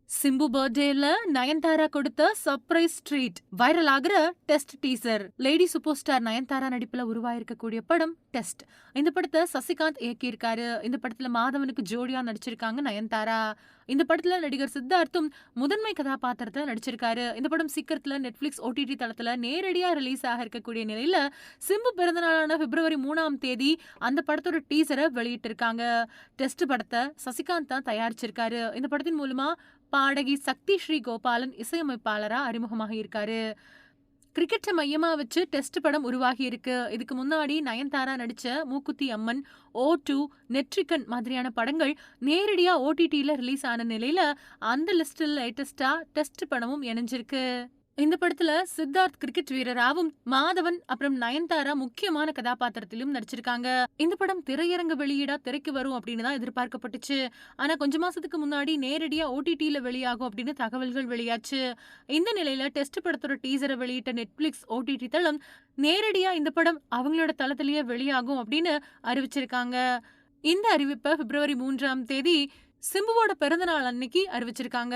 சிம்பு பர்த்டேல நயன்தாரா கொடுத்த surprise treat. Viral ஆகுற test teaser. Lady super star Nayanthara நடிப்புல உருவாயிருக்கக்கூடிய படம் டெஸ்ட். இந்த படத்தை சசிகாந்த் இயக்கியிருக்காரு. இந்த படத்துல மாதவனுக்கு ஜோடியா நடிச்சிருக்காங்க நயன்தாரா. இந்த படத்துல நடிகர் சித்தார்த்தும் முதன்மை கதாபாத்திரத்துல நடிச்சிருக்காரு. இந்த படம் சீக்கிரத்துல நெட்ஃபிளிக்ஸ் OTT தளத்துல நேரடியா ரிலீஸ் ஆக இருக்கக்கூடிய நிலையில சிம்பு பிறந்தநாளான பிப்ரவரி 3ஆம் தேதி அந்த படத்தோட டீசரை வெளியிட்டிருக்காங்க. டெஸ்ட் படத்தை சசிகாந்த் தான் தயாரிச்சிருக்காரு. இந்த படத்தின் மூலமா பாடகி சக்தி ஸ்ரீ கோபாலன் இசையமைப்பாளரா அறிமுகமாக இருக்காரு. கிரிக்கெட்டை மையமா வச்சு டெஸ்ட் படம் உருவாகி இருக்கு. இதுக்கு முன்னாடி நயன்தாரா நடிச்ச மூக்குத்தி அம்மன், O2, நெட்ரிகன் மாதிரியான படங்கள் நேரடியா OTTல ரிலீஸ் ஆன நிலையில அந்த லிஸ்டில் லேட்டஸ்டா டெஸ்ட் படமும் இணைஞ்சிருக்கு. இந்த படத்துல சித்தார்த் கிரிக்கெட் வீரராவும், மாதவன் அப்புறம் நயன்தாரா முக்கியமான கதாபாத்திரத்திலும் நடிச்சிருக்காங்க. இந்த படம் திரையரங்கு வெளியீடா திரைக்கு வரும் அப்படின்னு தான் எதிர்பார்க்கப்பட்டுச்சு. ஆனா கொஞ்ச மாசத்துக்கு முன்னாடி நேரடியா OTTல வெளியாகும் அப்படின்னு தகவல்கள் வெளியாச்சு. இந்த நிலையில டெஸ்ட் படத்தோட டீசரை வெளியிட்ட நெட்ஃபிளிக்ஸ் OTT தளம் நேரடியா இந்த படம் அவங்களோட தளத்திலேயே வெளியாகும் அப்படின்னு அறிவிச்சிருக்காங்க. இந்த அறிவிப்பை பிப்ரவரி 3ஆம் தேதி சிம்புவோட பிறந்தநாள் அன்னைக்கு அறிவிச்சிருக்காங்க.